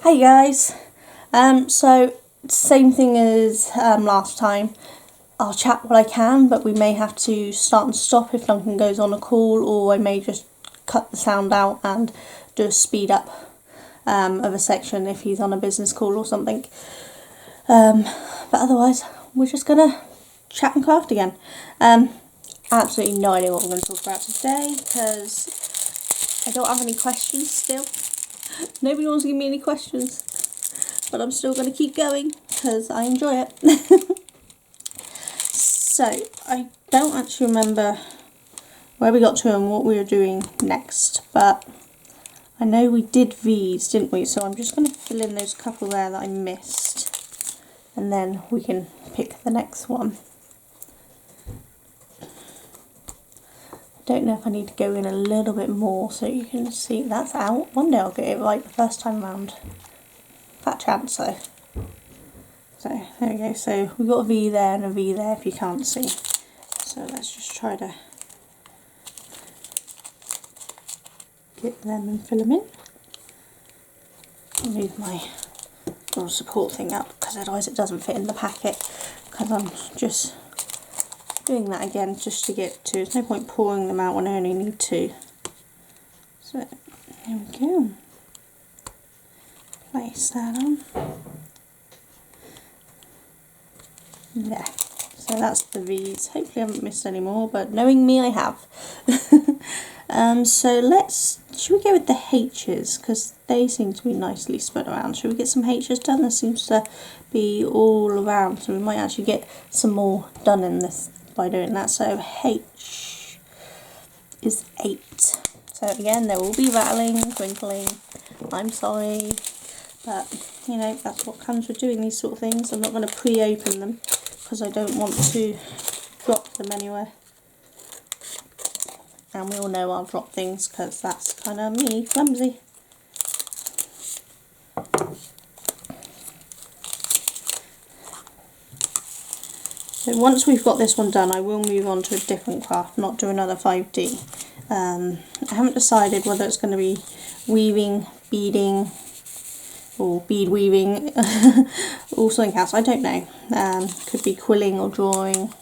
Hey guys, so same thing as last time. I'll chat what I can, but we may have to start and stop if Duncan goes on a call, or I may just cut the sound out and do a speed up of a section if he's on a business call or something. But otherwise, we're just gonna chat and craft again. Absolutely no idea what we're going to talk about today because I don't have any questions still. Nobody wants to give me any questions, but I'm still going to keep going because I enjoy it. So, I don't actually remember where we got to and what we were doing next, but I know we did V's, didn't we? So I'm just going to fill in those couple there that I missed, and then we can pick the next one. Don't know if I need to go in a little bit more so you can see that's out. One day I'll get it right the first time round. Fat chance though. So there we go. So we've got a V there and a V there if you can't see. So let's just try to get them and fill them in. I'll move my little support thing up because otherwise it doesn't fit in the packet, because I'm just doing that again just to get to. There's no point pouring them out when I only need two. So there we go. Place that on. There. So that's the V's. Hopefully I haven't missed any more, but knowing me I have. So should we go with the H's, because they seem to be nicely spread around. Should we get some H's done? There seems to be all around, so we might actually get some more done in this by doing that. So H is 8. So again, there will be rattling, twinkling. I'm sorry, but you know, that's what comes with doing these sort of things. I'm not going to pre-open them because I don't want to drop them anywhere. And we all know I'll drop things because that's kind of me, clumsy. So once we've got this one done, I will move on to a different craft, not do another 5D. I haven't decided whether it's going to be weaving, beading, or bead weaving, or something else. I don't know. Could be quilling or drawing.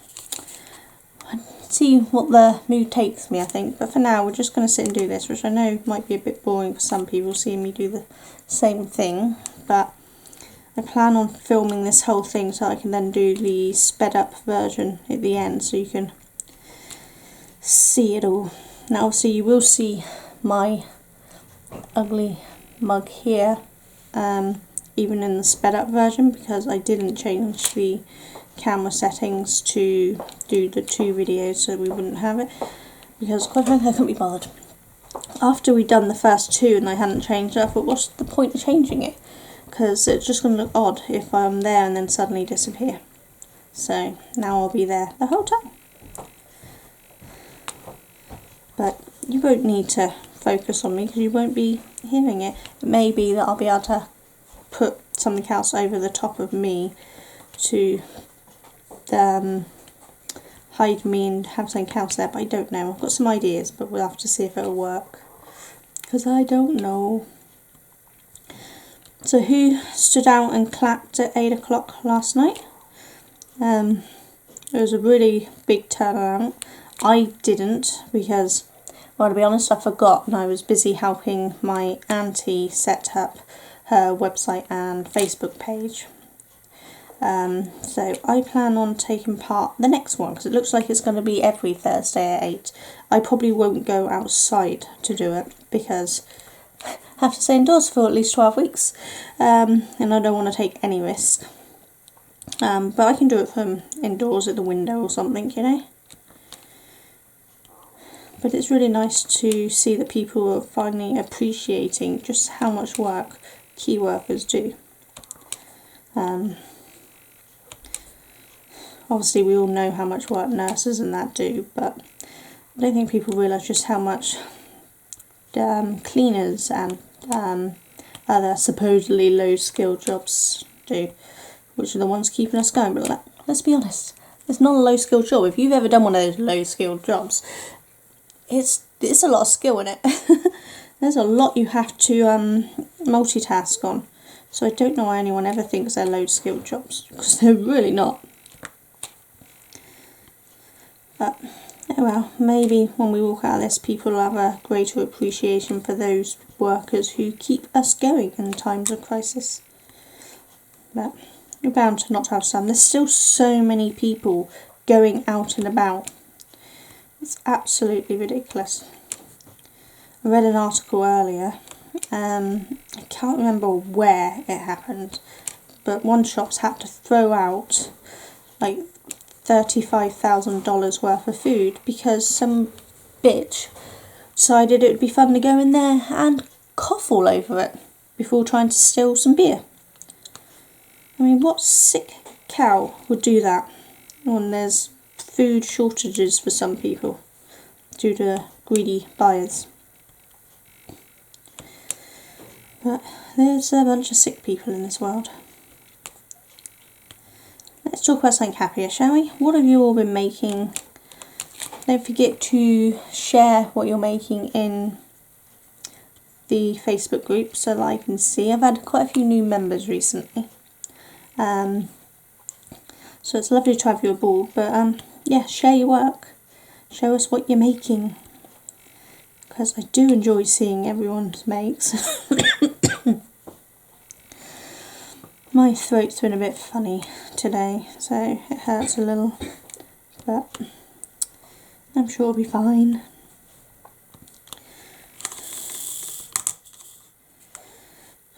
See what the mood takes me, I think. But for now, we're just going to sit and do this, which I know might be a bit boring for some people, seeing me do the same thing. But I plan on filming this whole thing so I can then do the sped up version at the end, so you can see it all. Now obviously you will see my ugly mug here, even in the sped up version, because I didn't change the camera settings to do the 2 videos, so we wouldn't have it, because quite frankly I couldn't be bothered. After we'd done the first 2 and I hadn't changed it, I thought, what's the point of changing it? Because it's just going to look odd if I'm there and then suddenly disappear. So now I'll be there the whole time. But you won't need to focus on me because you won't be hearing it. It may be that I'll be able to put something else over the top of me to hide me and have something else there, but I don't know. I've got some ideas, but we'll have to see if it'll work, because I don't know. So who stood out and clapped at 8 o'clock last night? It was a really big turnaround. I didn't, because, well, to be honest, I forgot, and I was busy helping my auntie set up her website and Facebook page. So I plan on taking part the next one, because it looks like it's going to be every Thursday at 8. I probably won't go outside to do it because I have to stay indoors for at least 12 weeks, and I don't want to take any risk. But I can do it from indoors at the window or something, you know. But it's really nice to see that people are finally appreciating just how much work key workers do. Obviously we all know how much work nurses and that do, but I don't think people realise just how much cleaners and other supposedly low skilled jobs do, which are the ones keeping us going. But let's be honest, it's not a low skilled job. If you've ever done one of those low skilled jobs, it's a lot of skill in it. There's a lot you have to multitask on. So I don't know why anyone ever thinks they're low skilled jobs, because they're really not. But oh well, maybe when we walk out of this, people will have a greater appreciation for those workers who keep us going in times of crisis. But you're bound to not have some. There's still so many people going out and about. It's absolutely ridiculous. I read an article earlier, I can't remember where it happened, but one shop's had to throw out like $35,000 worth of food because some bitch decided it would be fun to go in there and cough all over it before trying to steal some beer. I mean, what sick cow would do that when there's food shortages for some people due to greedy buyers? But there's a bunch of sick people in this world. Let's talk about something happier, shall we? What have you all been making? Don't forget to share what you're making in the Facebook group so that I can see. I've had quite a few new members recently. So it's lovely to have you aboard, but yeah, share your work. Show us what you're making, because I do enjoy seeing everyone's makes. My throat's been a bit funny today, so it hurts a little, but I'm sure it'll be fine.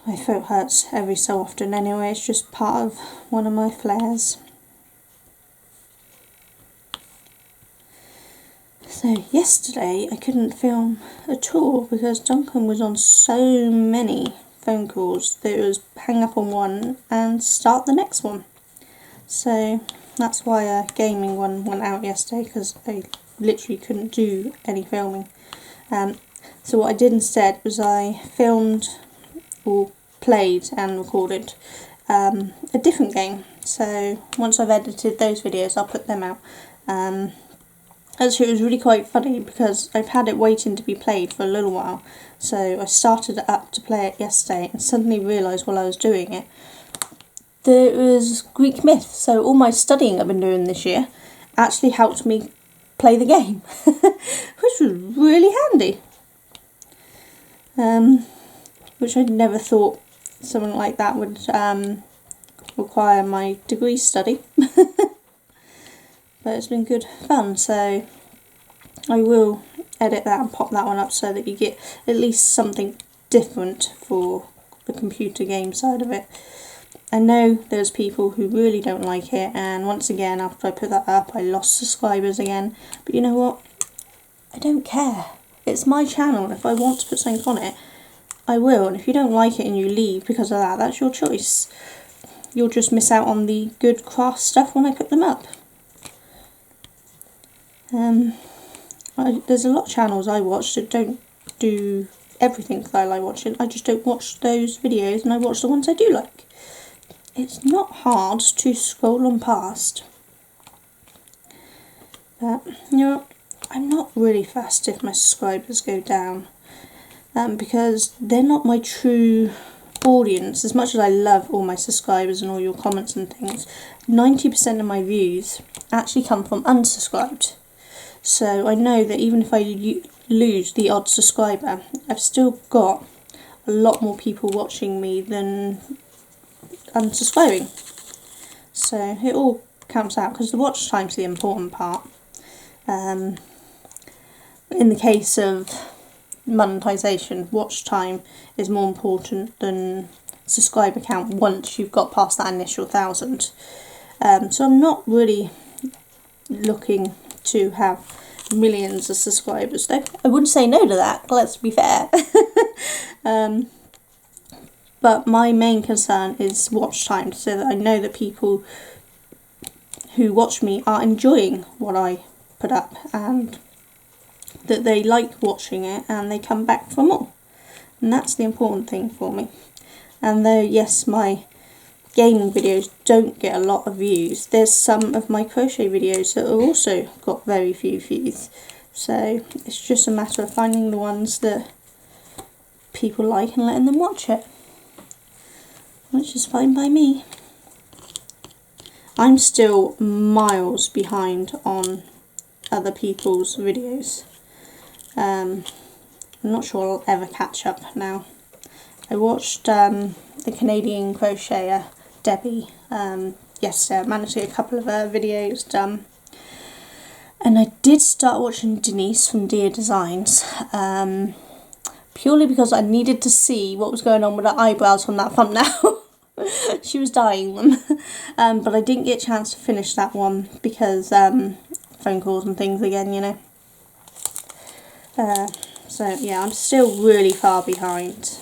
My throat hurts every so often anyway, it's just part of one of my flares. So yesterday I couldn't film at all because Duncan was on so many phone calls that it was hang up on one and start the next one. So that's why a gaming one went out yesterday, because I literally couldn't do any filming. So what I did instead was I filmed or played and recorded a different game. So once I've edited those videos, I'll put them out. Actually, it was really quite funny because I've had it waiting to be played for a little while. So I started it up to play it yesterday and suddenly realised while I was doing it that it was Greek myth. So all my studying I've been doing this year actually helped me play the game, which was really handy. Which I never thought something like that would require my degree study. But it's been good fun, so I will edit that and pop that one up so that you get at least something different for the computer game side of it. I know there's people who really don't like it, and once again after I put that up I lost subscribers again, but you know what, I don't care. It's my channel, and if I want to put something on it I will, and if you don't like it and you leave because of that, that's your choice. You'll just miss out on the good craft stuff when I put them up. There's a lot of channels I watch that don't do everything that I like watching. I just don't watch those videos, and I watch the ones I do like. It's not hard to scroll on past. But, you know, I'm not really fussed if my subscribers go down, because they're not my true audience. As much as I love all my subscribers and all your comments and things, 90% of my views actually come from unsubscribed. So I know that even if I lose the odd subscriber, I've still got a lot more people watching me than unsubscribing. So it all counts out, because the watch time's the important part. In the case of monetization, watch time is more important than subscriber count once you've got past that initial 1,000. So I'm not really looking to have millions of subscribers, though I wouldn't say no to that, let's be fair. But my main concern is watch time, so that I know that people who watch me are enjoying what I put up and that they like watching it and they come back for more. And that's the important thing for me. And though yes, my gaming videos don't get a lot of views, there's some of my crochet videos that have also got very few views. So it's just a matter of finding the ones that people like and letting them watch it. which is fine by me. I'm still miles behind on other people's videos. I'm not sure I'll ever catch up now. I watched the Canadian crocheter Debbie yesterday. I managed to get a couple of her videos done. And I did start watching Denise from Dear Designs, purely because I needed to see what was going on with her eyebrows from that thumbnail. She was dyeing them, but I didn't get a chance to finish that one because phone calls and things again, you know. So yeah, I'm still really far behind,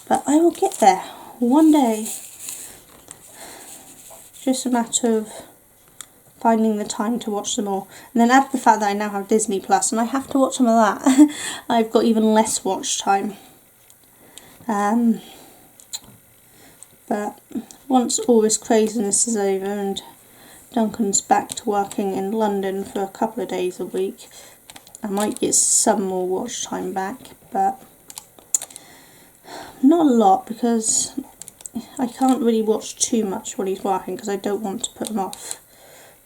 but I will get there one day. Just a matter of finding the time to watch them all. And then add the fact that I now have Disney Plus and I have to watch some of that. I've got even less watch time. But once all this craziness is over and Duncan's back to working in London for a couple of days a week, I might get some more watch time back, but not a lot, because I can't really watch too much while he's working because I don't want to put him off.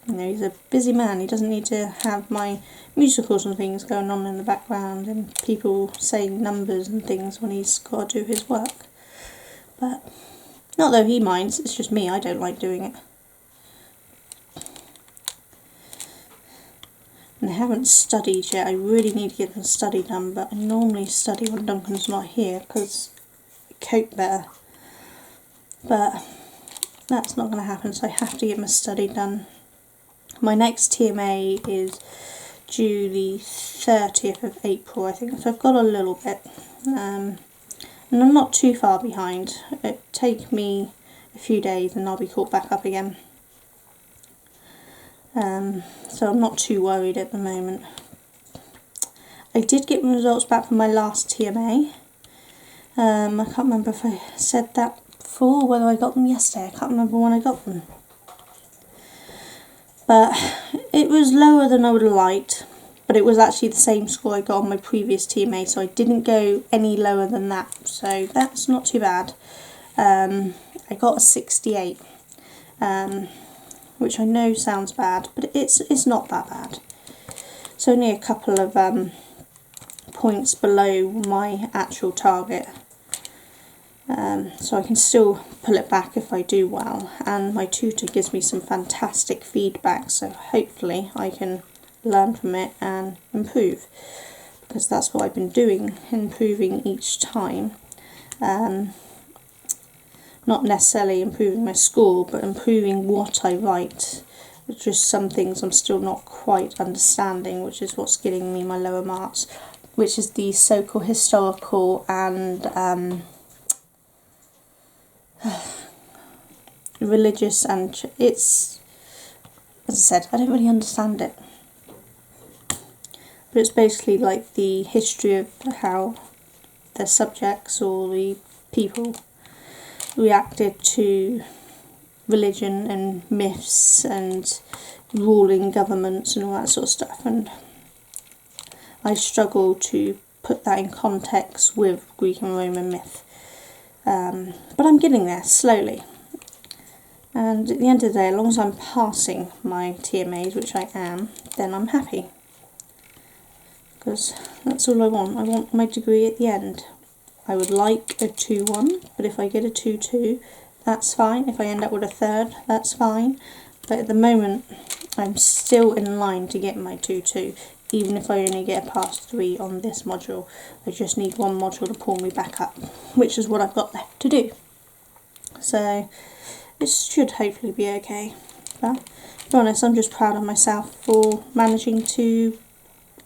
You know, he's a busy man. He doesn't need to have my musicals and things going on in the background and people saying numbers and things when he's got to do his work. But not though he minds, it's just me, I don't like doing it. And I haven't studied yet. I really need to get the study done, but I normally study when Duncan's not here because I cope better. But that's not going to happen, so I have to get my study done. My next TMA is due the 30th of April, I think, so I've got a little bit. And I'm not too far behind. It'll take me a few days and I'll be caught back up again. So I'm not too worried at the moment. I did get my results back from my last TMA. I can't remember if I said that before or whether I got them yesterday. I can't remember when I got them. But it was lower than I would have liked, but it was actually the same score I got on my previous TMA, so I didn't go any lower than that, so that's not too bad. I got a 68, which I know sounds bad, but it's not that bad. It's only a couple of points below my actual target. So I can still pull it back if I do well, and my tutor gives me some fantastic feedback, so hopefully I can learn from it and improve, because that's what I've been doing, improving each time. Not necessarily improving my score, but improving what I write. There's just some things I'm still not quite understanding, which is what's getting me my lower marks, which is the so-called historical and religious, and it's, as I said, I don't really understand it, but it's basically like the history of how the subjects or the people reacted to religion and myths and ruling governments and all that sort of stuff, and I struggle to put that in context with Greek and Roman myth, but I'm getting there slowly. And at the end of the day, as long as I'm passing my TMAs, which I am, then I'm happy. Because that's all I want. I want my degree at the end. I would like a 2-1, but if I get a 2-2, that's fine. If I end up with a 3rd, that's fine. But at the moment, I'm still in line to get my 2-2, even if I only get a pass 3 on this module. I just need one module to pull me back up, which is what I've got left to do. So it should hopefully be okay. But to be honest, I'm just proud of myself for managing to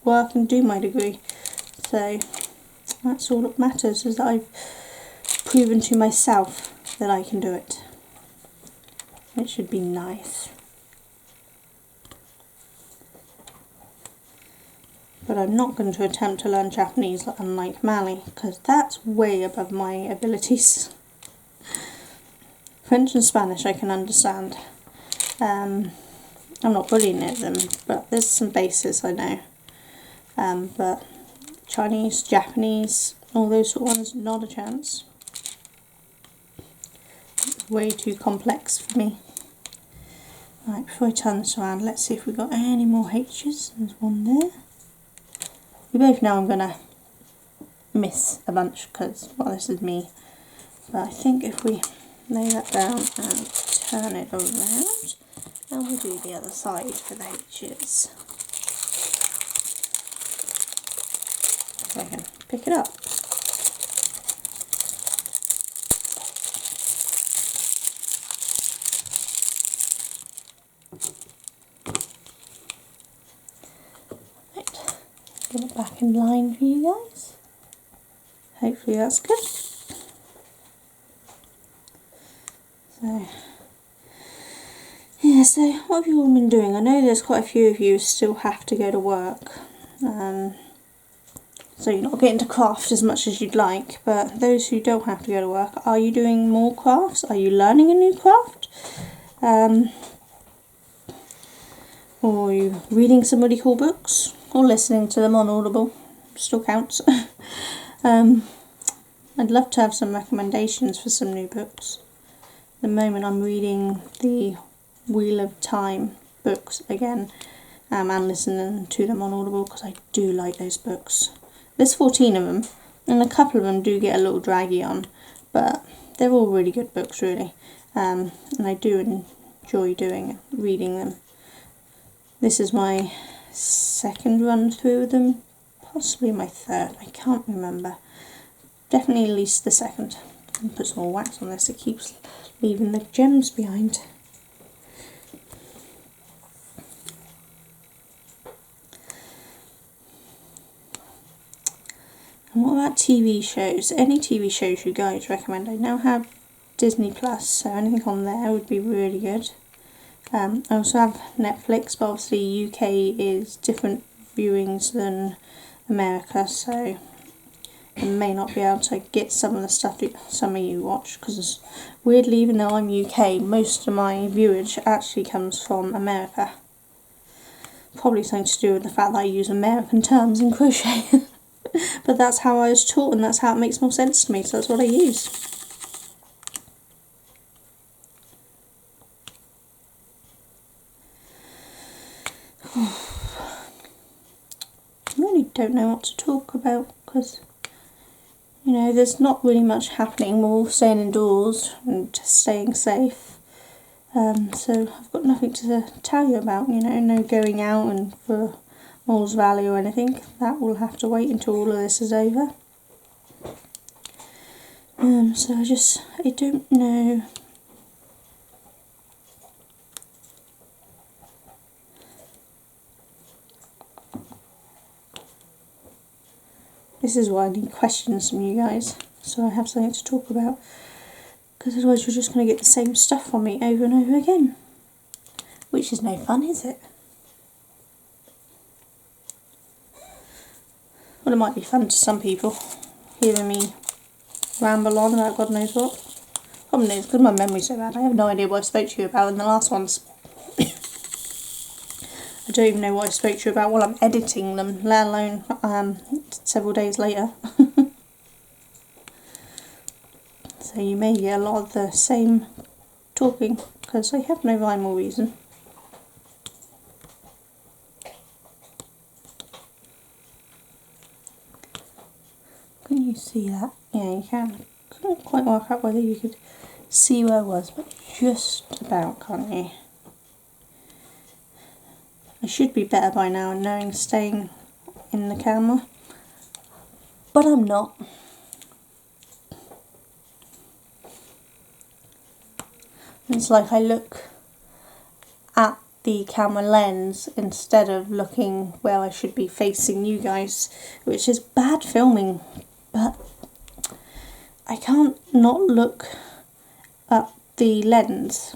work and do my degree. So that's all that matters, is that I've proven to myself that I can do it. It should be nice. But I'm not going to attempt to learn Japanese unlike Mally, because that's way above my abilities. French and Spanish I can understand. I'm not brilliant at them, but there's some bases I know. But Chinese, Japanese, all those sort of ones, not a chance. way too complex for me. Right, before I turn this around, let's see if we've got any more H's. There's one there. We both know I'm going to miss a bunch because, well, this is me. But I think if we lay that down and turn it around, and we'll do the other side for the H's. So I can pick it up. Get it back in line for you guys. Hopefully that's good. So, yeah, so what have you all been doing? I know there's quite a few of you who still have to go to work. So you're not getting to craft as much as you'd like, but those who don't have to go to work, are you doing more crafts? Are you learning a new craft? Or are you reading some really cool books? Or listening to them on Audible? Still counts. I'd love to have some recommendations for some new books. At the moment I'm reading the Wheel of Time books again, and listening to them on Audible because I do like those books. There's 14 of them, and a couple of them do get a little draggy on, but they're all really good books really, and I do enjoy reading them. This is my second run through them, possibly my third, I can't remember. Definitely at least the second. I'll put some more wax on this, it keeps leaving the gems behind. And what about TV shows? Any TV shows you guys recommend? I now have Disney Plus, so anything on there would be really good. I also have Netflix, but obviously UK is different viewings than America, so I may not be able to get some of the stuff that some of you watch, because weirdly, even though I'm UK, most of my viewage actually comes from America. Probably something to do with the fact that I use American terms in crochet. But that's how I was taught, and that's how it makes more sense to me, so that's what I use. I really don't know what to talk about because, you know, there's not really much happening. We're all staying indoors and just staying safe. So I've got nothing to tell you about, you know, no going out and for Moles Valley or anything. That will have to wait until all of this is over. So I don't know. This is why I need questions from you guys, so I have something to talk about, because otherwise you're just going to get the same stuff from me over and over again, which is no fun, is it? Well, it might be fun to some people, hearing me ramble on about God knows what. Problem is, because my memory's so bad, I have no idea what I spoke to you about in the last ones. I don't even know what I spoke to you about while I'm editing them, let alone several days later. So you may get a lot of the same talking, because I have no rhyme or reason. Can you see that? Yeah, you can. Couldn't quite work out whether you could see where I was, but just about, can't you? I should be better by now in knowing staying in the camera, but I'm not. It's like I look at the camera lens instead of looking where I should be facing you guys, which is bad filming, but I can't not look at the lens.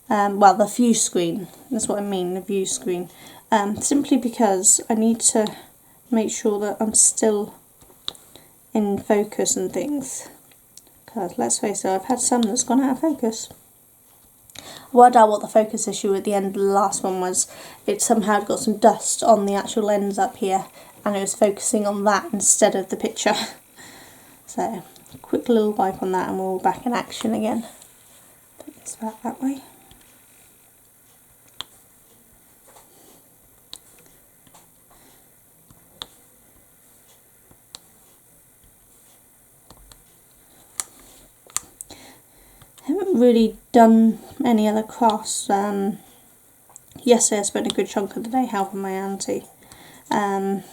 Well, the view screen, that's what I mean, the view screen. Simply because I need to make sure that I'm still in focus and things. Because let's face it, I've had some that's gone out of focus. I worked out what the focus issue at the end of the last one was. It somehow had got some dust on the actual lens up here, and it was focusing on that instead of the picture. So quick little wipe on that and we're all back in action again. Put this back that way. I haven't really done any other crafts. Yesterday I spent a good chunk of the day helping my auntie. On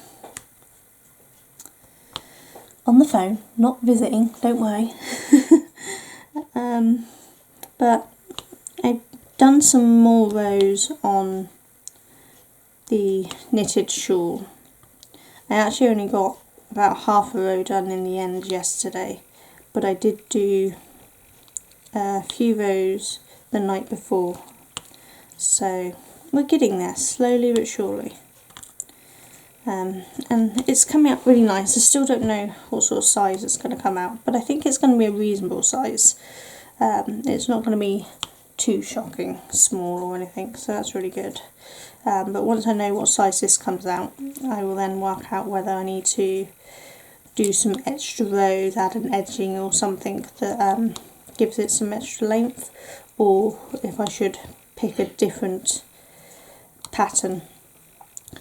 the phone, not visiting, don't worry. But I've done some more rows on the knitted shawl. I actually only got about half a row done in the end yesterday, but I did do a few rows the night before, so we're getting there slowly but surely. And it's coming out really nice. I still don't know what sort of size it's going to come out, but I think it's going to be a reasonable size. It's not going to be too shocking small or anything, so that's really good. But once I know what size this comes out, I will then work out whether I need to do some extra rows, add an edging or something that gives it some extra length, or if I should pick a different pattern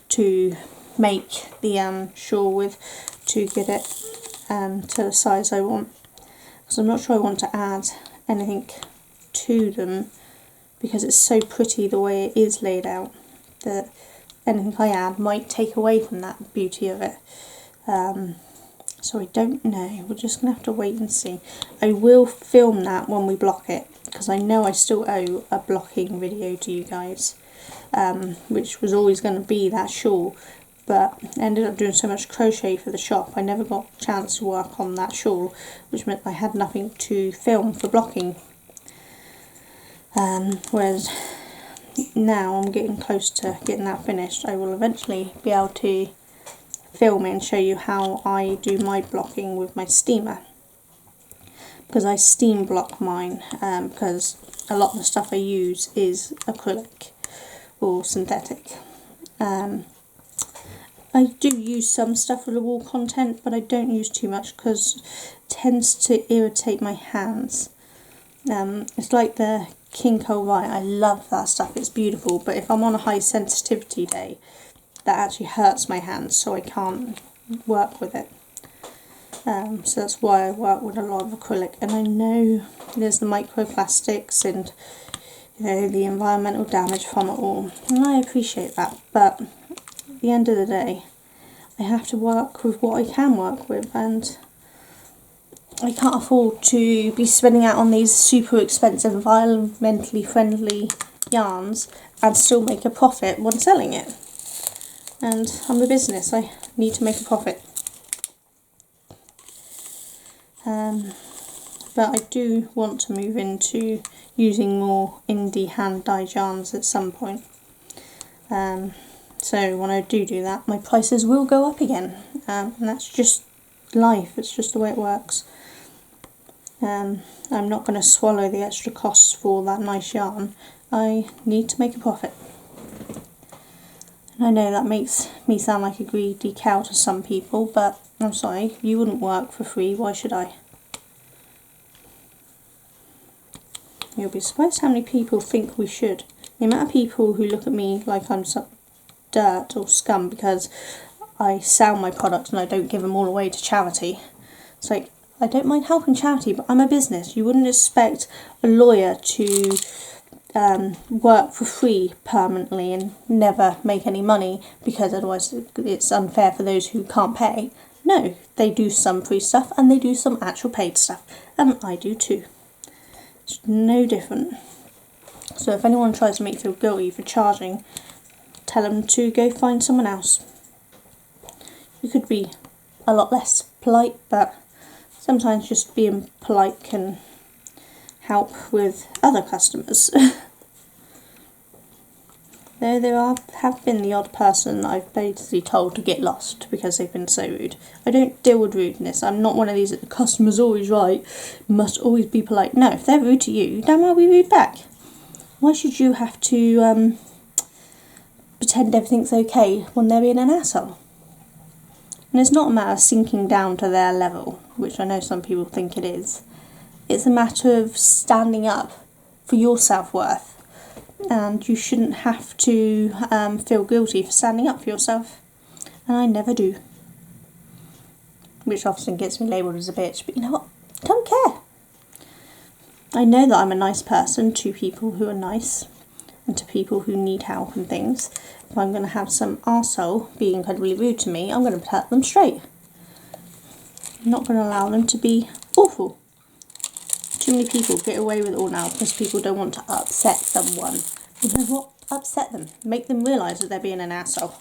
to make the shawl with to get it to the size I want. So I'm not sure I want to add anything to them because it's so pretty the way it is laid out that anything I add might take away from that beauty of it. So I don't know, we're just going to have to wait and see. I will film that when we block it, because I know I still owe a blocking video to you guys, which was always going to be that shawl, but I ended up doing so much crochet for the shop I never got a chance to work on that shawl, which meant I had nothing to film for blocking. Whereas now I'm getting close to getting that finished, I will eventually be able to film it and show you how I do my blocking with my steamer, because I steam block mine, because a lot of the stuff I use is acrylic or synthetic. I do use some stuff with the wool content, but I don't use too much because it tends to irritate my hands. It's like the King Cole White, I love that stuff, it's beautiful, but if I'm on a high sensitivity day, that actually hurts my hands, so I can't work with it. So that's why I work with a lot of acrylic, and I know there's the microplastics and the environmental damage from it all, and I appreciate that, but at the end of the day I have to work with what I can work with, and I can't afford to be spending out on these super expensive environmentally friendly yarns and still make a profit when selling it. And I'm a business, I need to make a profit. But I do want to move into using more indie hand-dyed yarns at some point. So when I do that, my prices will go up again, and that's just life, it's just the way it works. I'm not going to swallow the extra costs for that nice yarn. I need to make a profit. And I know that makes me sound like a greedy cow to some people, but I'm sorry, you wouldn't work for free, why should I? You'll be surprised how many people think we should. The amount of people who look at me like I'm some dirt or scum because I sell my products and I don't give them all away to charity. It's like, I don't mind helping charity, but I'm a business. You wouldn't expect a lawyer to work for free permanently and never make any money, because otherwise it's unfair for those who can't pay. No, they do some free stuff and they do some actual paid stuff, and I do too. It's no different. So if anyone tries to make you feel guilty for charging, tell them to go find someone else. You could be a lot less polite, but sometimes just being polite can help with other customers. Though there have been the odd person that I've basically told to get lost because they've been so rude. I don't deal with rudeness. I'm not one of these that the customer's always right, must always be polite. No, if they're rude to you, then why be rude back? Why should you have to pretend everything's okay when they're being an asshole? And it's not a matter of sinking down to their level, which I know some people think it is. It's a matter of standing up for your self-worth. And you shouldn't have to feel guilty for standing up for yourself. And I never do. Which often gets me labelled as a bitch, but you know what? I don't care. I know that I'm a nice person to people who are nice and to people who need help and things. If I'm going to have some arsehole be incredibly rude to me, I'm going to set them straight. I'm not going to allow them to be awful. Too many people get away with it all now because people don't want to upset someone. You know what? Upset them. Make them realise that they're being an asshole.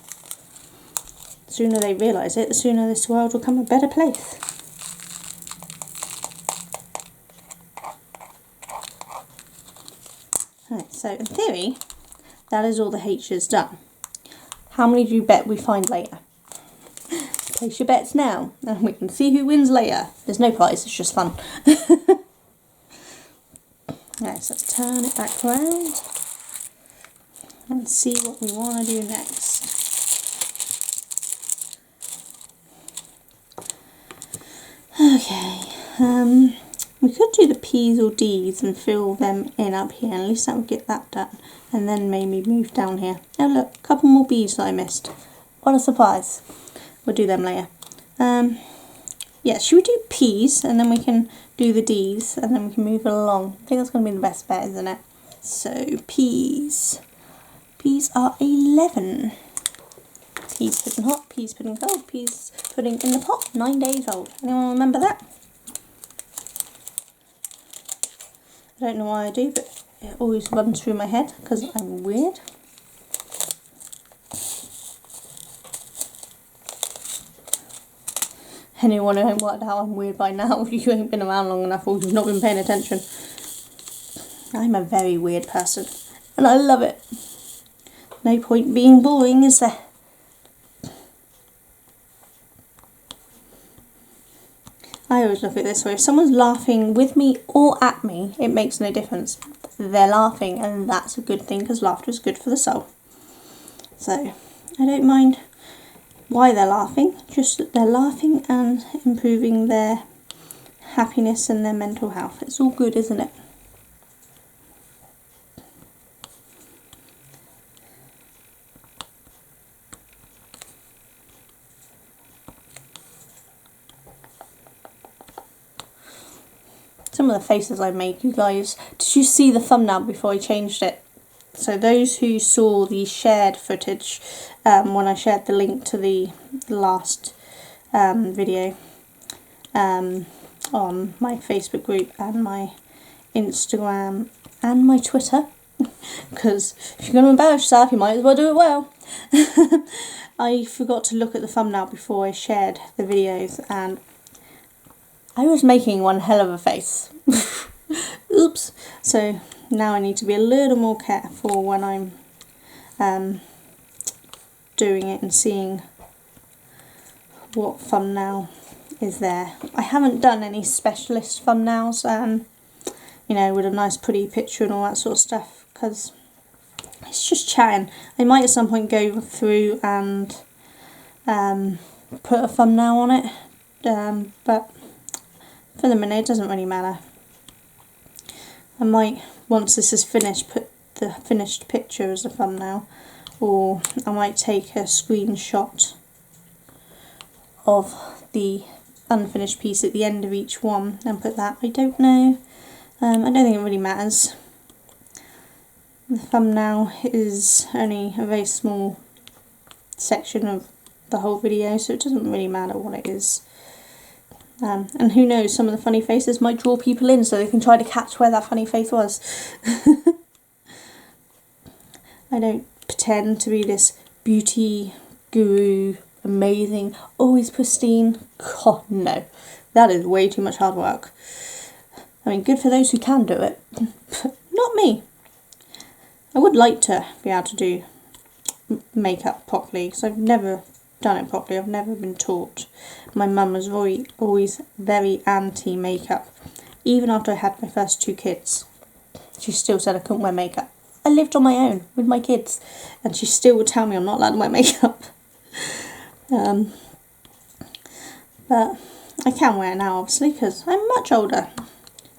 The sooner they realise it, the sooner this world will become a better place. Right, so in theory, that is all the H's done. How many do you bet we find later? Place your bets now, and we can see who wins later. There's no prize, it's just fun. Right, so let's turn it back around and see what we want to do next. Okay, we could do the P's or D's and fill them in up here, and at least that would get that done, and then maybe move down here. Oh look, a couple more B's that I missed. What a surprise. We'll do them later. Yeah, should we do P's and then we can do the D's and then we can move it along? I think that's going to be the best bet, isn't it? So P's. P's are 11. Peas pudding hot, peas pudding cold, peas pudding in the pot, 9 days old. Anyone remember that? I don't know why I do, but it always runs through my head because I'm weird. Anyone who ain't worked out I'm weird by now, you ain't been around long enough or you've not been paying attention. I'm a very weird person and I love it. No point being boring, is there? I always look at it this way, if someone's laughing with me or at me, it makes no difference. They're laughing and that's a good thing because laughter is good for the soul. So, I don't mind why they're laughing, just that they're laughing and improving their happiness and their mental health. It's all good, isn't it? Some of the faces I make, you guys, did you see the thumbnail before I changed it? So those who saw the shared footage, when I shared the link to the last video on my Facebook group and my Instagram and my Twitter, because if you're going to embarrass yourself, you might as well do it well. I forgot to look at the thumbnail before I shared the videos and I was making one hell of a face. Oops. So now I need to be a little more careful when I'm doing it and seeing what thumbnail is there. I haven't done any specialist thumbnails, you know, with a nice pretty picture and all that sort of stuff, because it's just chatting. I might at some point go through and put a thumbnail on it, but for the minute it doesn't really matter. I might, once this is finished, put the finished picture as a thumbnail, or I might take a screenshot of the unfinished piece at the end of each one and put that. I don't know. I don't think it really matters. The thumbnail is only a very small section of the whole video, so it doesn't really matter what it is. And who knows, some of the funny faces might draw people in so they can try to catch where that funny face was. I don't pretend to be this beauty guru, amazing, always pristine. God, no. That is way too much hard work. I mean, good for those who can do it, but not me. I would like to be able to do makeup properly, because I've never done it properly. I've never been taught. My mum was always very anti-makeup. Even after I had my first 2 kids, she still said I couldn't wear makeup. I lived on my own with my kids, and she still would tell me I'm not allowed to wear makeup. but I can wear it now obviously because I'm much older.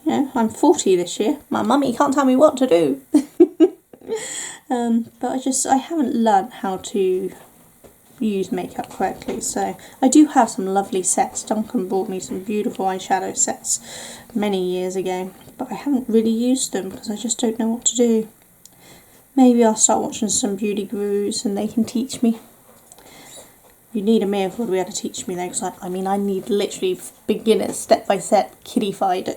You know, I'm 40 this year. My mummy can't tell me what to do. But I haven't learnt how to use makeup correctly, so I do have some lovely sets. Duncan bought me some beautiful eyeshadow sets many years ago, but I haven't really used them because I just don't know what to do. Maybe I'll start watching some beauty gurus and they can teach me. You need a miracle to be able to teach me though, because I mean I need literally beginners step-by-step kiddified.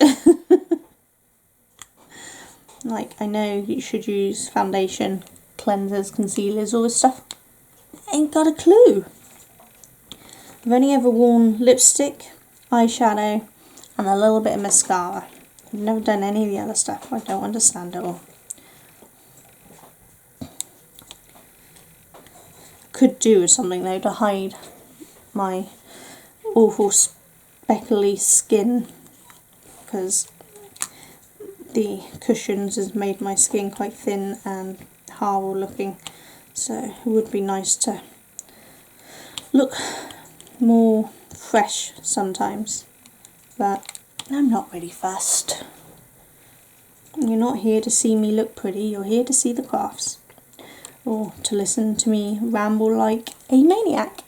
Like, I know you should use foundation, cleansers, concealers, all this stuff. Ain't got a clue. I've only ever worn lipstick, eyeshadow and a little bit of mascara. I've never done any of the other stuff. I don't understand it all. Could do with something though to hide my awful speckly skin, because the cushions has made my skin quite thin and horrible looking, so it would be nice to look more fresh sometimes, but I'm not really fussed. You're not here to see me look pretty, you're here to see the crafts, or to listen to me ramble like a maniac.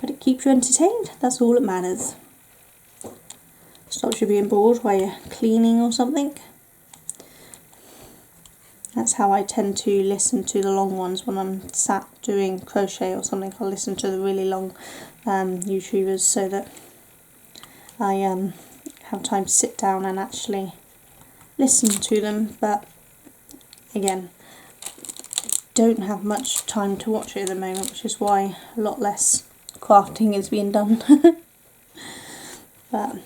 But it keeps you entertained, that's all that matters. Stops you being bored while you're cleaning or something. That's how I tend to listen to the long ones when I'm sat doing crochet or something. I'll listen to the really long YouTubers so that I have time to sit down and actually listen to them. But again, don't have much time to watch it at the moment, which is why a lot less crafting is being done. But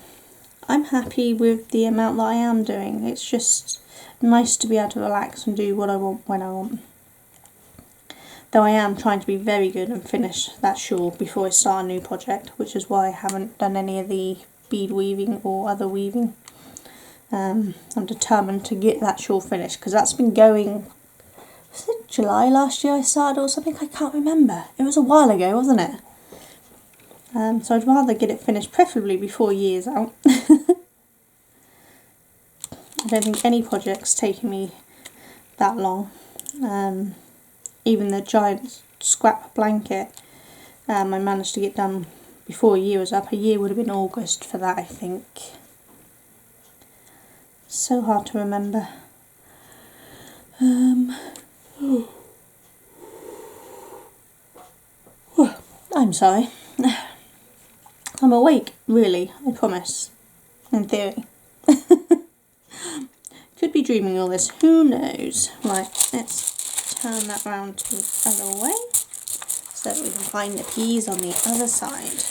I'm happy with the amount that I am doing. It's just nice to be able to relax and do what I want when I want. Though I am trying to be very good and finish that shawl before I start a new project, which is why I haven't done any of the bead weaving or other weaving. I'm determined to get that shawl finished because that's been going, was it July last year I started or something? I can't remember. It was a while ago, wasn't it? So I'd rather get it finished, preferably before year's out. I don't think any project's taken me that long. Even the giant scrap blanket, I managed to get done before a year was up. A year would have been August for that, I think. So hard to remember. I'm sorry. I'm awake, really, I promise. In theory. Could be dreaming all this, who knows? Right, let's turn that round to the other way so that we can find the peas on the other side.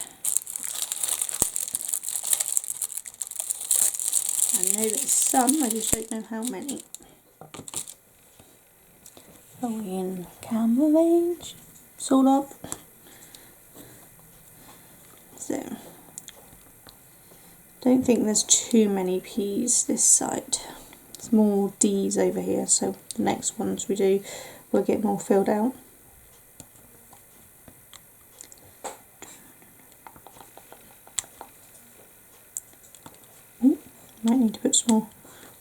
I know there's some, I just don't know how many. Are we in camera range? Sort of. So, don't think there's too many peas this side. There's more D's over here, so the next ones we do will get more filled out. Ooh, might need to put some more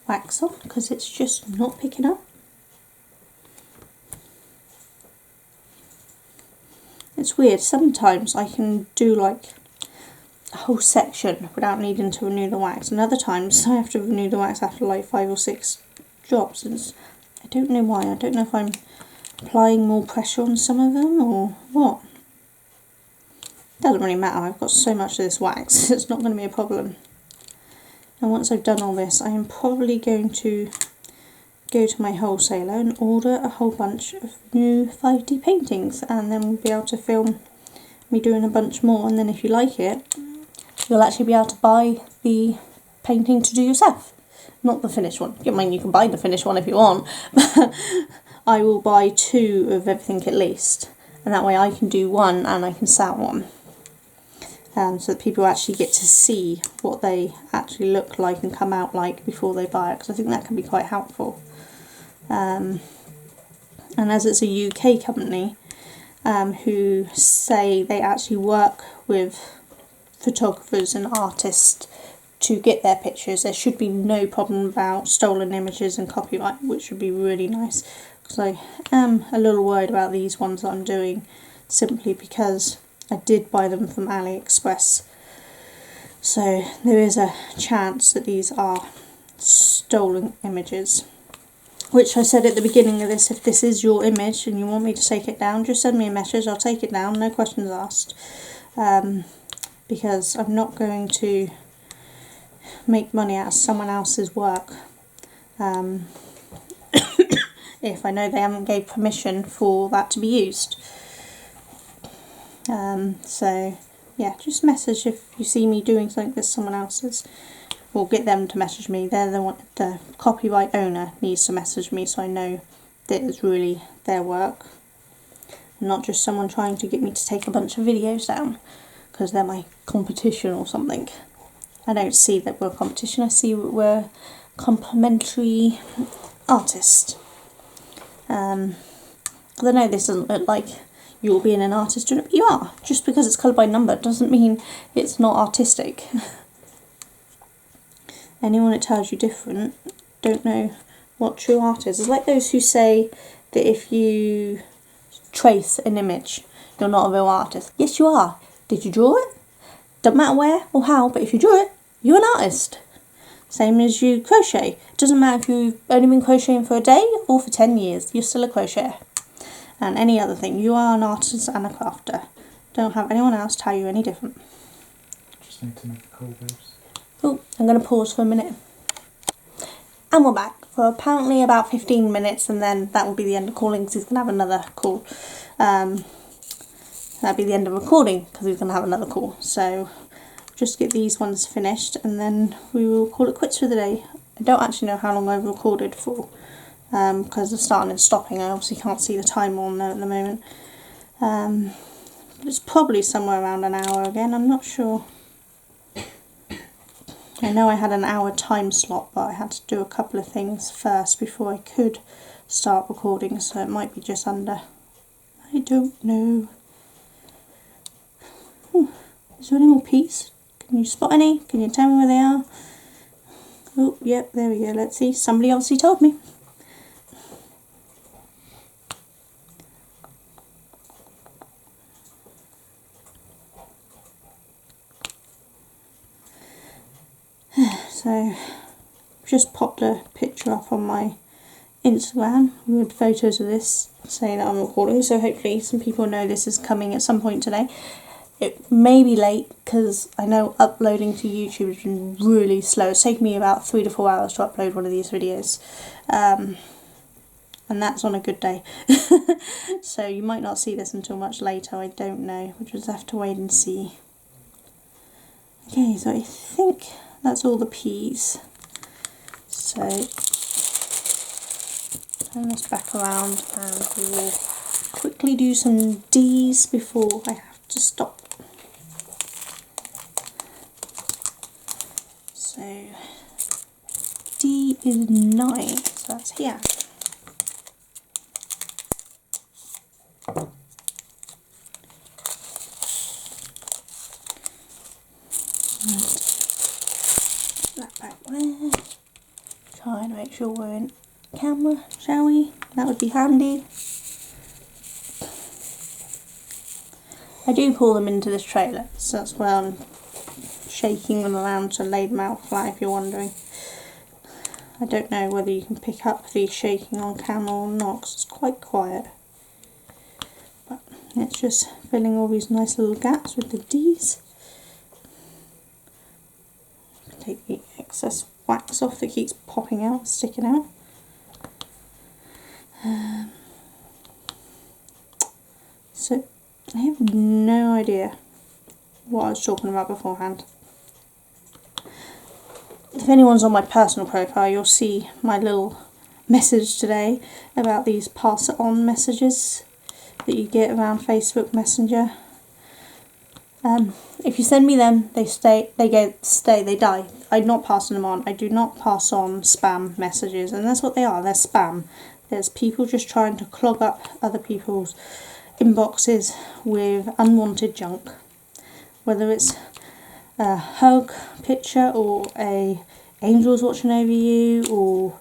wax on because it's just not picking up. It's weird, sometimes I can do like a whole section without needing to renew the wax, and other times I have to renew the wax after like 5 or 6 drops. And I don't know why. I don't know if I'm applying more pressure on some of them or what. Doesn't really matter, I've got so much of this wax, it's not going to be a problem. And once I've done all this, I am probably going to go to my wholesaler and order a whole bunch of new 5D paintings, and then we'll be able to film me doing a bunch more, and then if you like it, you'll actually be able to buy the painting to do yourself. Not the finished one. I mean, you can buy the finished one if you want, but I will buy 2 of everything at least, and that way I can do one and I can sell one. So that people actually get to see what they actually look like and come out like before they buy it, because I think that can be quite helpful. And as it's a UK company who say they actually work with photographers and artists to get their pictures. There should be no problem about stolen images and copyright, which would be really nice, because I am a little worried about these ones that I'm doing, simply because I did buy them from AliExpress. So there is a chance that these are stolen images. Which I said at the beginning of this, if this is your image and you want me to take it down, just send me a message, I'll take it down, no questions asked. Because I'm not going to make money out of someone else's work if I know they haven't gave permission for that to be used. So yeah, just message if you see me doing something that's someone else's, or get them to message me. They're the one, the copyright owner needs to message me, so I know that it's really their work, not just someone trying to get me to take a bunch of videos down because they're my competition or something. I don't see that we're a competition, I see we're complementary artists. I know this doesn't look like you're being an artist, but you are. Just because it's coloured by number doesn't mean it's not artistic. Anyone that tells you different don't know what true art is. It's like those who say that if you trace an image, you're not a real artist. Yes, you are. Did you draw it? Doesn't matter where or how, but if you drew it, you're an artist. Same as you crochet. It doesn't matter if you've only been crocheting for a day or for 10 years, you're still a crocheter. And any other thing, you are an artist and a crafter. Don't have anyone else tell you any different. Just need to make a call, babes. Oh, I'm going to pause for a minute. And we're back for apparently about 15 minutes, and then that will be the end of calling because he's going to have another call. That'll be the end of recording because he's going to have another call. So just get these ones finished and then we will call it quits for the day. I don't actually know how long I've recorded for because of starting and stopping. I obviously can't see the timer on there at the moment. But it's probably somewhere around an hour again, I'm not sure. I know I had an hour time slot, but I had to do a couple of things first before I could start recording, so it might be just under. I don't know. Is there any more peas? Can you spot any? Can you tell me where they are? Oh, yep, there we go. Let's see. Somebody obviously told me. So, just popped a picture up on my Instagram with photos of this saying that I'm recording, so hopefully some people know this is coming at some point today. It may be late because I know uploading to YouTube has been really slow. It's taken me about 3 to 4 hours to upload one of these videos, and that's on a good day. So you might not see this until much later, I don't know. We'll just have to wait and see. Okay, so I think that's all the peas. So turn this back around and we will quickly do some D's before I have to stop. So D is 9, so that's here. That back there. Try to make sure we're in camera, shall we? That would be handy. I do pull them into this trailer, so that's where I'm shaking them around to lay them out flat, if you're wondering. I don't know whether you can pick up the shaking on camera or not, because it's quite quiet. But it's just filling all these nice little gaps with the D's. Take the excess wax off that keeps popping out, sticking out. So I have no idea what I was talking about beforehand. If anyone's on my personal profile, you'll see my little message today about these pass it on messages that you get around Facebook Messenger. If you send me them, they die. I'm not passing them on. I do not pass on spam messages, and that's what they are. They're spam. There's people just trying to clog up other people's inboxes with unwanted junk. Whether it's a hug picture, or a angel's watching over you, or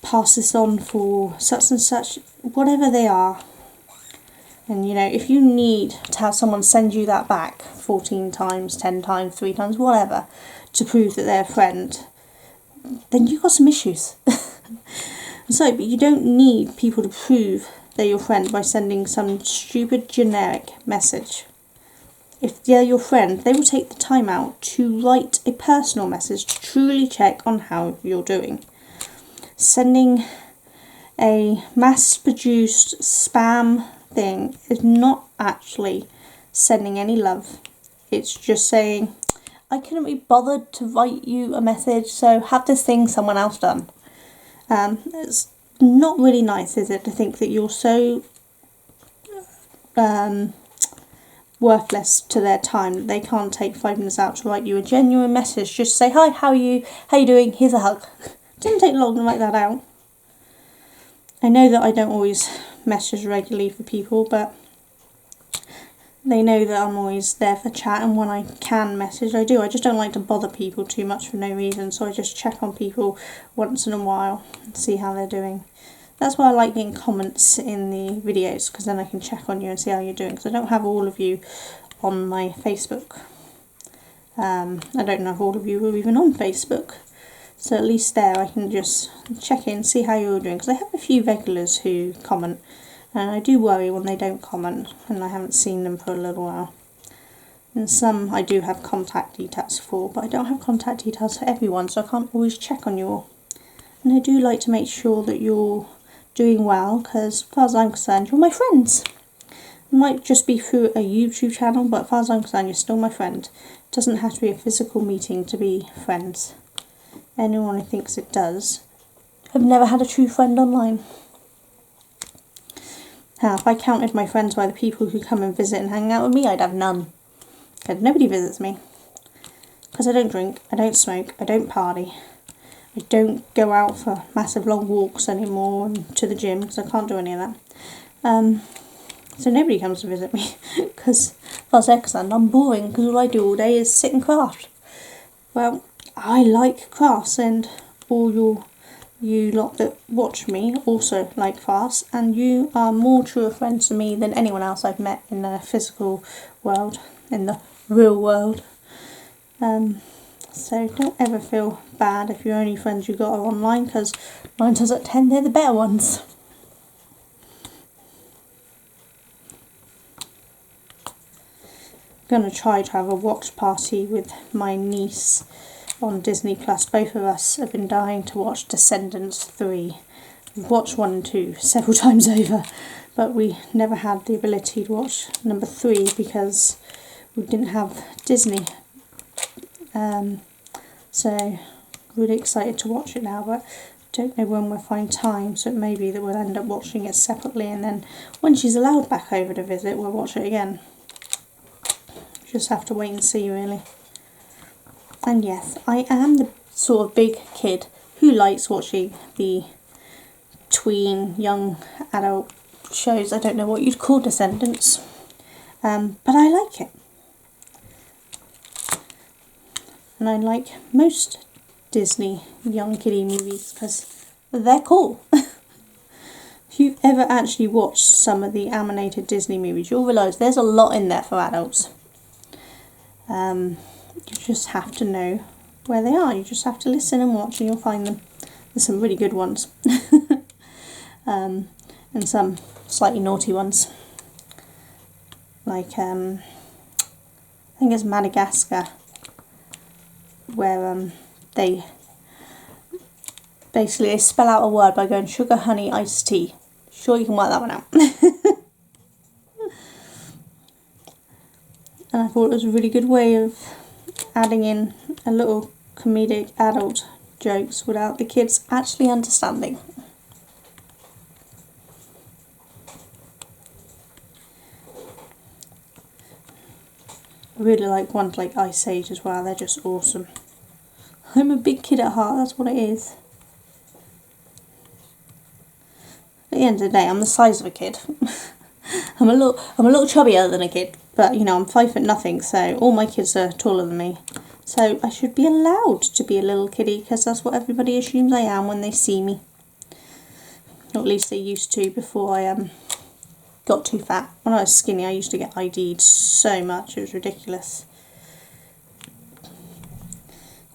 pass this on for such and such, whatever they are. And you know, if you need to have someone send you that back 14 times, 10 times, 3 times, whatever, to prove that they're a friend, then you've got some issues. So, but you don't need people to prove they're your friend by sending some stupid generic message. If they're your friend, they will take the time out to write a personal message to truly check on how you're doing. Sending a mass-produced spam thing is not actually sending any love. It's just saying, I couldn't be bothered to write you a message, so have this thing someone else done. It's not really nice, is it, to think that you're so worthless to their time that they can't take 5 minutes out to write you a genuine message, just say, hi, how are you doing, here's a hug. It doesn't take long to write that out. I know that I don't always message regularly for people, but they know that I'm always there for chat, and when I can message, I do. I just don't like to bother people too much for no reason, so I just check on people once in a while and see how they're doing. That's why I like getting comments in the videos, because then I can check on you and see how you're doing, because I don't have all of you on my Facebook. I don't know if all of you are even on Facebook, so at least there I can just check in, see how you're doing, because I have a few regulars who comment, and I do worry when they don't comment and I haven't seen them for a little while. And some I do have contact details for, but I don't have contact details for everyone, so I can't always check on you all. And I do like to make sure that you're doing well, because as far as I'm concerned, you're my friends. It might just be through a YouTube channel, but as far as I'm concerned, you're still my friend. It doesn't have to be a physical meeting to be friends. Anyone who thinks it does, I've never had a true friend online. Now, if I counted my friends by the people who come and visit and hang out with me, I'd have none. Because nobody visits me. Because I don't drink, I don't smoke, I don't party. I don't go out for massive long walks anymore and to the gym, because I can't do any of that. So nobody comes to visit me, because as far as they're concerned, I'm boring, because all I do all day is sit and craft. Well, I like crafts, and all you lot that watch me also like crafts, and you are more truer friends to me than anyone else I've met in the physical world, in the real world. So don't ever feel bad if your only friends you got are online, because 9 times out of 10 they're the better ones. I'm going to try to have a watch party with my niece on Disney Plus. Both of us have been dying to watch Descendants 3. We've watched 1 and 2 several times over, but we never had the ability to watch number 3 because we didn't have Disney. So really excited to watch it now, but don't know when we'll find time, so it may be that we'll end up watching it separately, and then when she's allowed back over to visit, we'll watch it again. Just have to wait and see, really. And yes, I am the sort of big kid who likes watching the tween, young adult shows. I don't know what you'd call Descendants, but I like it. And I like most Disney young kiddie movies because they're cool. If you've ever actually watched some of the animated Disney movies, you'll realise there's a lot in there for adults. You just have to know where they are. You just have to listen and watch, and you'll find them. There's some really good ones. And some slightly naughty ones. Like, I think it's Madagascar, where they basically spell out a word by going sugar, honey, iced tea. Sure, you can work that one out. And I thought it was a really good way of adding in a little comedic adult jokes without the kids actually understanding. I really like ones like Ice Age as well, they're just awesome. I'm a big kid at heart, that's what it is. At the end of the day, I'm the size of a kid. I'm a little chubbier than a kid, but But, you know, I'm 5 foot nothing, so all my kids are taller than me. So I should be allowed to be a little kiddie, because that's what everybody assumes I am when they see me. Or at least they used to before I got too fat. When I was skinny, I used to get ID'd so much, it was ridiculous.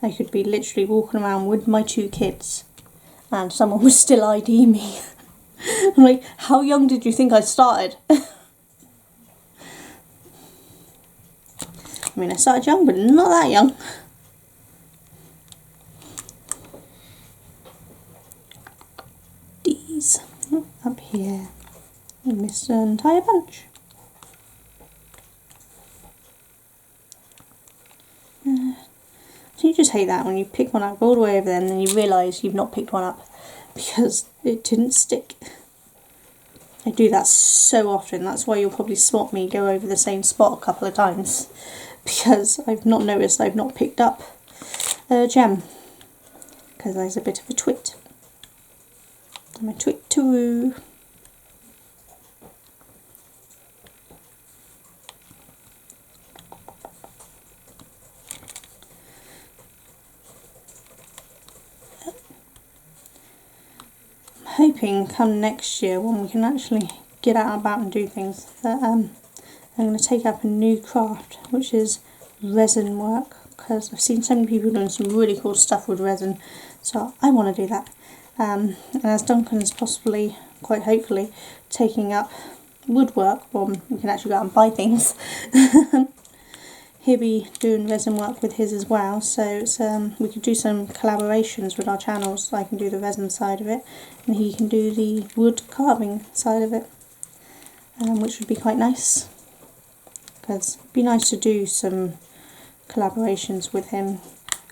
I could be literally walking around with my 2 kids and someone would still ID me. I'm like, how young did you think I started? I mean, I started young, but not that young. These up here. I missed an entire bunch. So you just hate that when you pick one up, go all the way over there, and then you realise you've not picked one up because it didn't stick. I do that so often. That's why you'll probably spot me go over the same spot a couple of times, because I've not noticed I've not picked up a gem, because there's a bit of a twit. I'm a twit-too. Hoping come next year when we can actually get out and about and do things that I'm going to take up a new craft, which is resin work, because I've seen so many people doing some really cool stuff with resin, so I want to do that. And as Duncan is possibly, quite hopefully, taking up woodwork, well, we can actually go out and buy things. He'll be doing resin work with his as well, so it's, we could do some collaborations with our channels. I can do the resin side of it and he can do the wood carving side of it, which would be quite nice, because it'd be nice to do some collaborations with him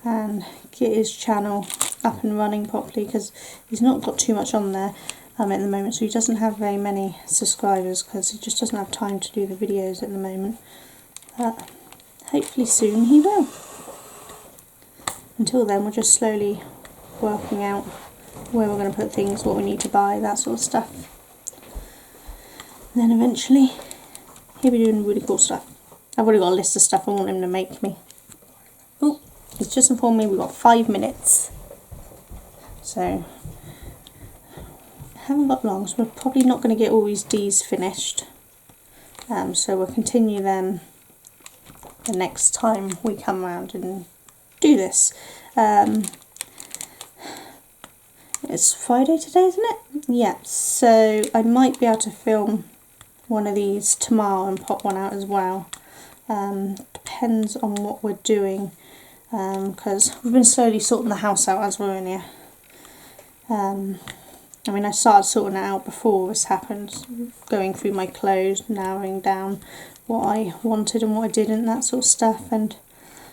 and get his channel up and running properly, because he's not got too much on there at the moment, so he doesn't have very many subscribers because he just doesn't have time to do the videos at the moment. Hopefully soon he will. Until then, we're just slowly working out where we're going to put things, what we need to buy, that sort of stuff. And then eventually he'll be doing really cool stuff. I've already got a list of stuff I want him to make me. Oh, he's just informed me we've got 5 minutes. So, I haven't got long, so we're probably not going to get all these D's finished. So we'll continue them the next time we come around and do this. It's Friday today, isn't it? Yeah, so I might be able to film one of these tomorrow and pop one out as well. Depends on what we're doing, because we've been slowly sorting the house out as we're in here. I mean, I started sorting it out before this happened, going through my clothes, narrowing down what I wanted and what I didn't, that sort of stuff, and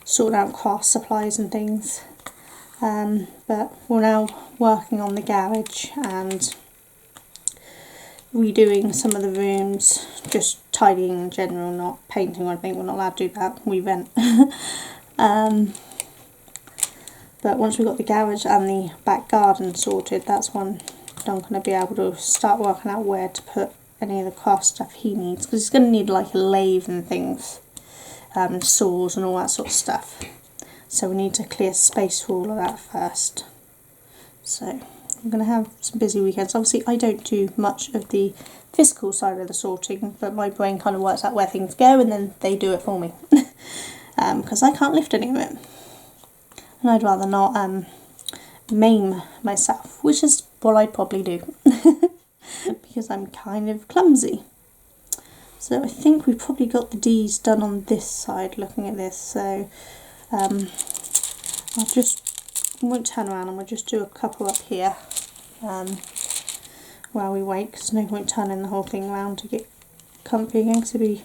sorting out craft supplies and things. But we're now working on the garage and redoing some of the rooms, just tidying in general, not painting or anything. We're not allowed to do that, we rent. But once we've got the garage and the back garden sorted, that's when Duncan will be able to start working out where to put any of the craft stuff he needs, because he's going to need like a lathe and things, and saws and all that sort of stuff. So we need to clear space for all of that first. So I'm going to have some busy weekends. Obviously I don't do much of the physical side of the sorting, but my brain kind of works out where things go and then they do it for me. Because I can't lift any of it. And I'd rather not maim myself, which is what I'd probably do. Because I'm kind of clumsy. So I think we've probably got the D's done on this side, looking at this. So won't turn around and we'll just do a couple up here while we wait, because no point turning the whole thing around to get comfy again, because it'll be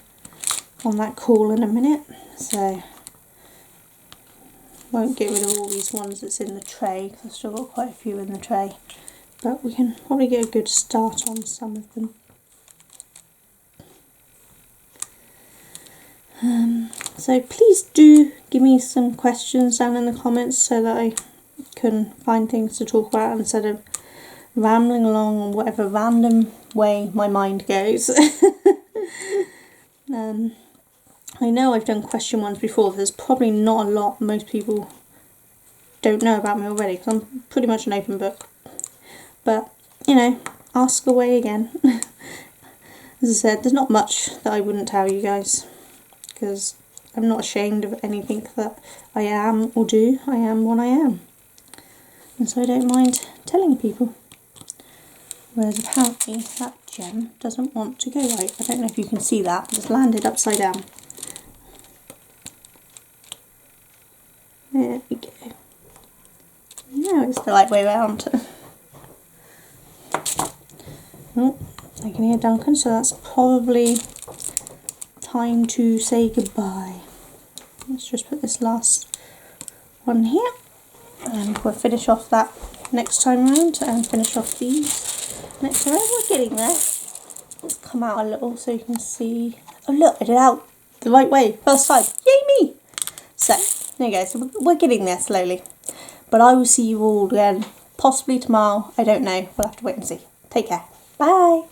on that call in a minute. So won't get rid of all these ones that's in the tray, because I've still got quite a few in the tray, but we can probably get a good start on some of them. So please do give me some questions down in the comments so that I can find things to talk about instead of rambling along on whatever random way my mind goes. I know I've done question ones before, there's probably not a lot most people don't know about me already, because I'm pretty much an open book. But, you know, ask away again. As I said, there's not much that I wouldn't tell you guys, because I'm not ashamed of anything that I am or do. I am what I am. And so I don't mind telling people. Whereas apparently that gem doesn't want to go right. I don't know if you can see that, it's landed upside down. There we go. Now it's the right way round. Oh, I can hear Duncan, so that's probably time to say goodbye. Let's just put this last one here, and we'll finish off that next time round and finish off these next time round. We're getting there. Let's come out a little so you can see. Oh look, I did it out the right way, first time. Yay me! So, there you go, so we're getting there slowly. But I will see you all again, possibly tomorrow, I don't know, we'll have to wait and see. Take care. Bye!